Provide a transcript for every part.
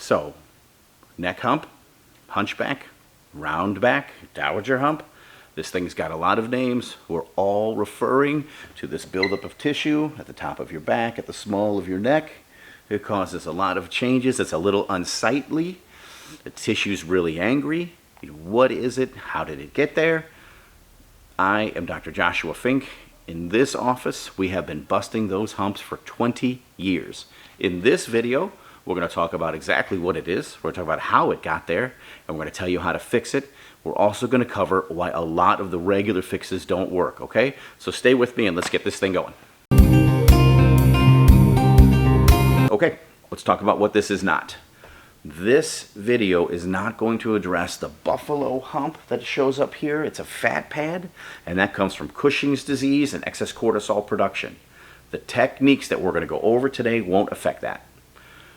So, neck hump, hunchback, round back, dowager hump. This thing's got a lot of names. We're all referring to this buildup of tissue at the top of your back, at the small of your neck. It causes a lot of changes. It's a little unsightly. The tissue's really angry. What is it? How did it get there? I am Dr. Joshua Fink. In this office, we have been busting those humps for 20 years. In this video, we're going to talk about exactly what it is. We're going to talk about how it got there, and we're going to tell you how to fix it. We're also going to cover why a lot of the regular fixes don't work, okay? So stay with me and let's get this thing going. Okay, let's talk about what this is not. This video is not going to address the buffalo hump that shows up here. It's a fat pad, and that comes from Cushing's disease and excess cortisol production. The techniques that we're going to go over today won't affect that.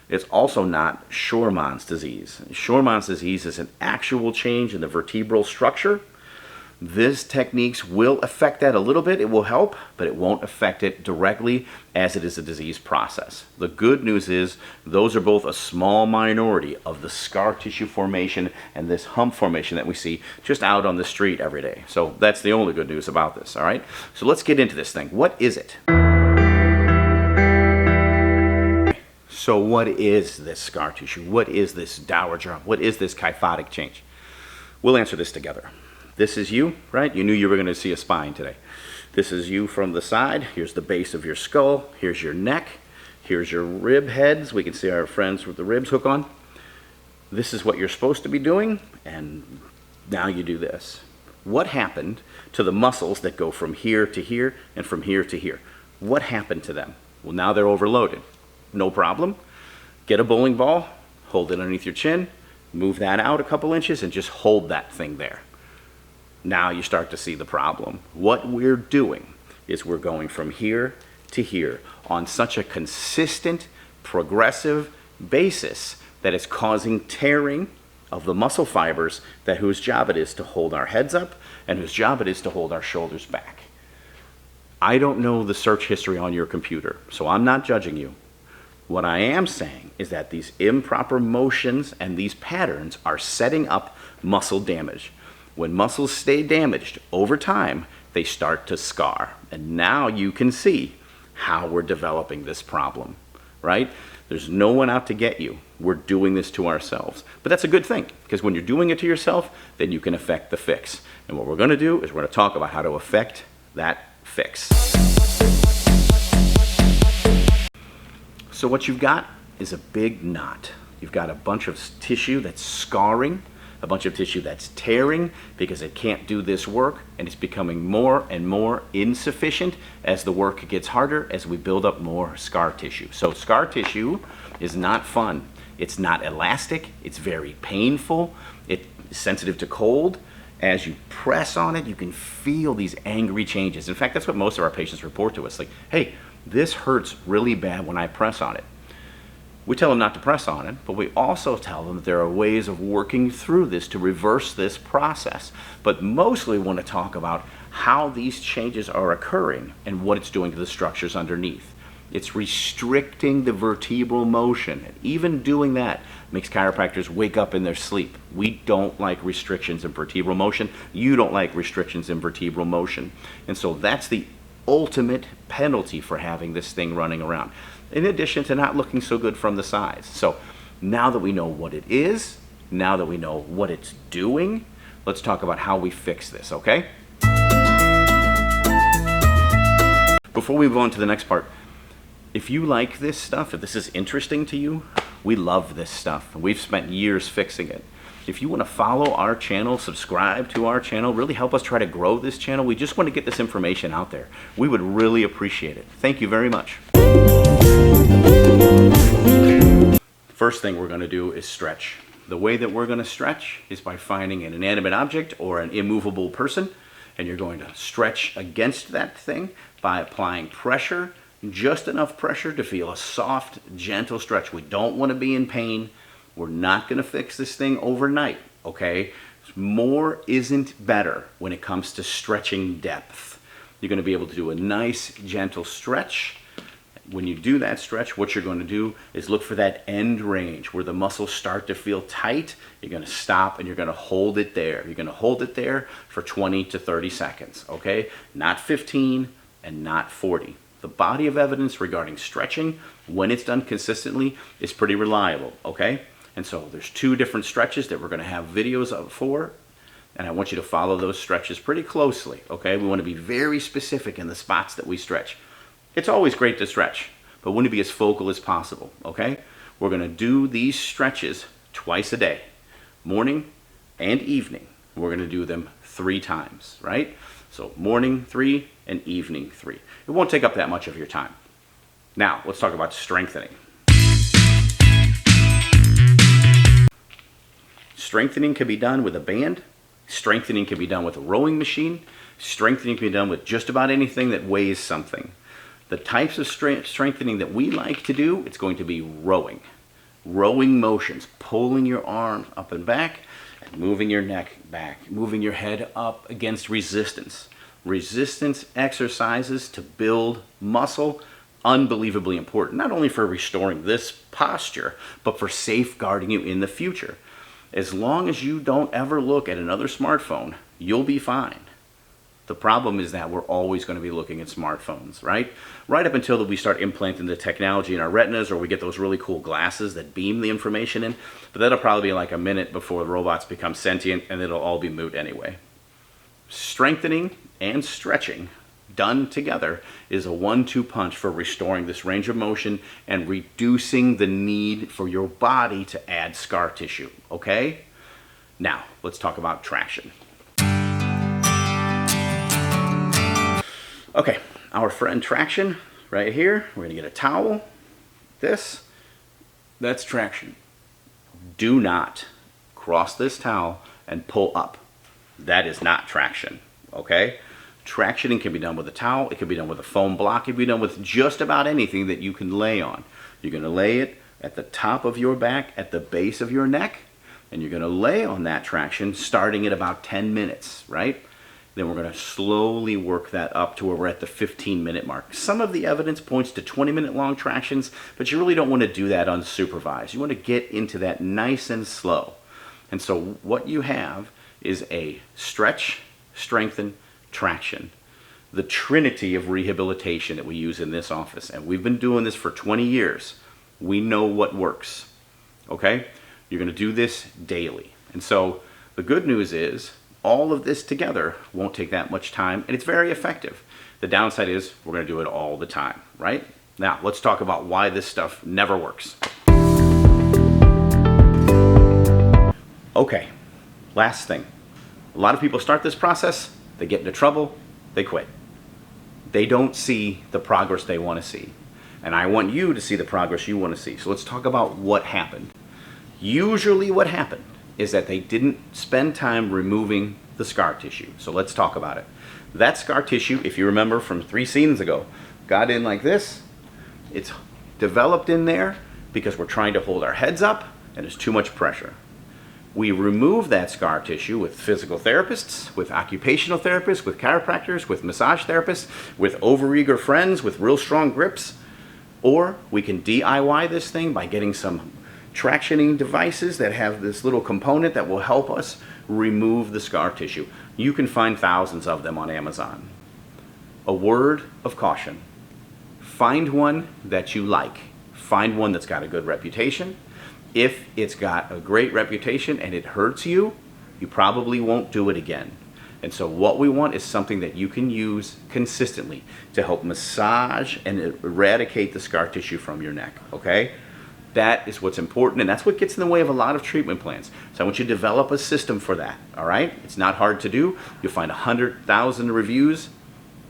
It's also not Scheuermann's disease. Scheuermann's disease is an actual change in the vertebral structure. These techniques will affect that a little bit. It will help, but it won't affect it directly as it is a disease process. The good news is those are both a small minority of the scar tissue formation and this hump formation that we see just out on the street every day. So that's the only good news about this, all right? So let's get into this thing. What is it? So what is this scar tissue? What is this dowager hump? What is this kyphotic change? We'll answer this together. This is you, right? You knew you were going to see a spine today. This is you from the side. Here's the base of your skull. Here's your neck. Here's your rib heads. We can see our friends with the ribs hook on. This is what you're supposed to be doing, and now you do this. What happened to the muscles that go from here to here and from here to here? What happened to them? Well, now they're overloaded. No problem. Get a bowling ball, hold it underneath your chin, move that out a couple inches, and just hold that thing there. Now you start to see the problem. What we're doing is we're going from here to here on such a consistent, progressive basis that it's causing tearing of the muscle fibers that whose job it is to hold our heads up and whose job it is to hold our shoulders back. I don't know the search history on your computer, so I'm not judging you. What I am saying is that these improper motions and these patterns are setting up muscle damage. When muscles stay damaged over time, they start to scar. And now you can see how we're developing this problem, right? There's no one out to get you. We're doing this to ourselves. But that's a good thing, because when you're doing it to yourself, then you can affect the fix. And what we're going to do is we're going to talk about how to affect that fix. So what you've got is a big knot. You've got a bunch of tissue that's scarring, a bunch of tissue that's tearing because it can't do this work, and it's becoming more and more insufficient as the work gets harder, as we build up more scar tissue. So scar tissue is not fun. It's not elastic. It's very painful. It's sensitive to cold. As you press on it, you can feel these angry changes. In fact, that's what most of our patients report to us. Like, hey, this hurts really bad when I press on it. We tell them not to press on it, but we also tell them that there are ways of working through this to reverse this process. But mostly we want to talk about how these changes are occurring and what it's doing to the structures underneath. It's restricting the vertebral motion. And even doing that makes chiropractors wake up in their sleep. We don't like restrictions in vertebral motion. You don't like restrictions in vertebral motion. And so that's the ultimate penalty for having this thing running around, in addition to not looking so good from the sides. So now that we know what it is, now that we know what it's doing, let's talk about how we fix this, okay? Before we move on to the next part, if you like this stuff, if this is interesting to you, we love this stuff. We've spent years fixing it. If you want to follow our channel, subscribe to our channel, really help us try to grow this channel. We just want to get this information out there. We would really appreciate it. Thank you very much. First thing we're going to do is stretch. The way that we're going to stretch is by finding an inanimate object or an immovable person, and you're going to stretch against that thing by applying pressure, just enough pressure to feel a soft, gentle stretch. We don't want to be in pain. We're not going to fix this thing overnight, okay? More isn't better when it comes to stretching depth. You're going to be able to do a nice, gentle stretch. When you do that stretch, what you're going to do is look for that end range where the muscles start to feel tight. You're going to stop and you're going to hold it there. You're going to hold it there for 20 to 30 seconds, okay? Not 15 and not 40. The body of evidence regarding stretching, when it's done consistently, is pretty reliable, okay? And so there's 2 different stretches that we're going to have videos of for, and I want you to follow those stretches pretty closely, okay? We want to be very specific in the spots that we stretch. It's always great to stretch, but we want to be as focal as possible, okay? We're going to do these stretches twice a day, morning and evening. We're going to do them 3 times, right? So morning 3 and evening 3. It won't take up that much of your time. Now, let's talk about strengthening. Strengthening can be done with a band. Strengthening can be done with a rowing machine. Strengthening can be done with just about anything that weighs something. The types of strengthening that we like to do, it's going to be rowing. Rowing motions, pulling your arms up and back, and moving your neck back, moving your head up against resistance. Resistance exercises to build muscle, unbelievably important, not only for restoring this posture, but for safeguarding you in the future. As long as you don't ever look at another smartphone, you'll be fine. The problem is that we're always going to be looking at smartphones, right? Right up until we start implanting the technology in our retinas, or we get those really cool glasses that beam the information in. But that'll probably be like a minute before the robots become sentient, and it'll all be moot anyway. Strengthening and stretching done together is a 1-2 punch for restoring this range of motion and reducing the need for your body to add scar tissue, okay? Now, let's talk about traction. Okay, our friend traction right here. We're going to get a towel. That's traction. Do not cross this towel and pull up. That is not traction, okay? Tractioning can be done with a towel. It can be done with a foam block. It can be done with just about anything that you can lay on. You're going to lay it at the top of your back, at the base of your neck, and you're going to lay on that traction starting at about 10 minutes, right? Then we're going to slowly work that up to where we're at the 15-minute mark. Some of the evidence points to 20-minute long tractions, but you really don't want to do that unsupervised. You want to get into that nice and slow. And so what you have is a stretch, strengthen, traction. The trinity of rehabilitation that we use in this office. And we've been doing this for 20 years. We know what works. Okay? You're going to do this daily. And so the good news is all of this together won't take that much time, and it's very effective. The downside is we're going to do it all the time, right? Now, let's talk about why this stuff never works. Okay, last thing. A lot of people start this process, they get into trouble, they quit. They don't see the progress they want to see. And I want you to see the progress you want to see. So let's talk about what happened. Usually what happened is that they didn't spend time removing the scar tissue. So let's talk about it. That scar tissue, if you remember from 3 scenes ago, got in like this. It's developed in there because we're trying to hold our heads up and there's too much pressure. We remove that scar tissue with physical therapists, with occupational therapists, with chiropractors, with massage therapists, with overeager friends, with real strong grips. Or we can DIY this thing by getting some tractioning devices that have this little component that will help us remove the scar tissue. You can find thousands of them on Amazon. A word of caution. Find one that you like. Find one that's got a good reputation. If it's got a great reputation and it hurts you, you probably won't do it again. And so what we want is something that you can use consistently to help massage and eradicate the scar tissue from your neck, okay? That is what's important, and that's what gets in the way of a lot of treatment plans. So I want you to develop a system for that, all right? It's not hard to do. You'll find 100,000 reviews.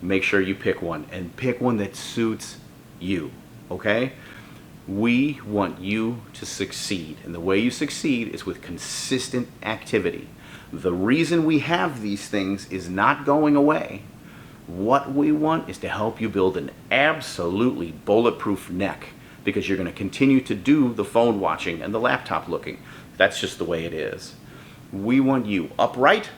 Make sure you pick one, and pick one that suits you, okay? We want you to succeed, and the way you succeed is with consistent activity. The reason we have these things is not going away. What we want is to help you build an absolutely bulletproof neck, because you're going to continue to do the phone watching and the laptop looking. That's just the way it is. We want you upright.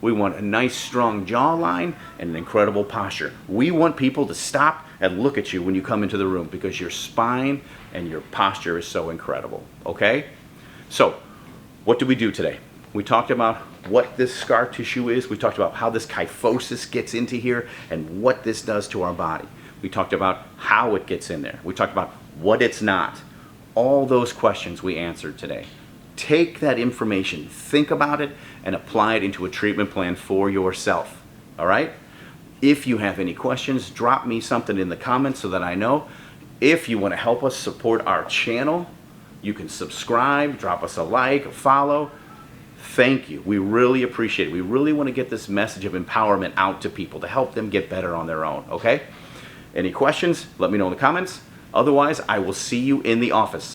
We want a nice strong jawline and an incredible posture. We want people to stop and look at you when you come into the room because your spine and your posture is so incredible, okay? So, what did we do today? We talked about what this scar tissue is. We talked about how this kyphosis gets into here and what this does to our body. We talked about how it gets in there. We talked about what it's not. All those questions we answered today. Take that information, think about it, and apply it into a treatment plan for yourself, all right? If you have any questions, drop me something in the comments so that I know. If you want to help us support our channel, you can subscribe, drop us a like, follow. Thank you. We really appreciate it. We really want to get this message of empowerment out to people to help them get better on their own, okay? Any questions? Let me know in the comments. Otherwise, I will see you in the office.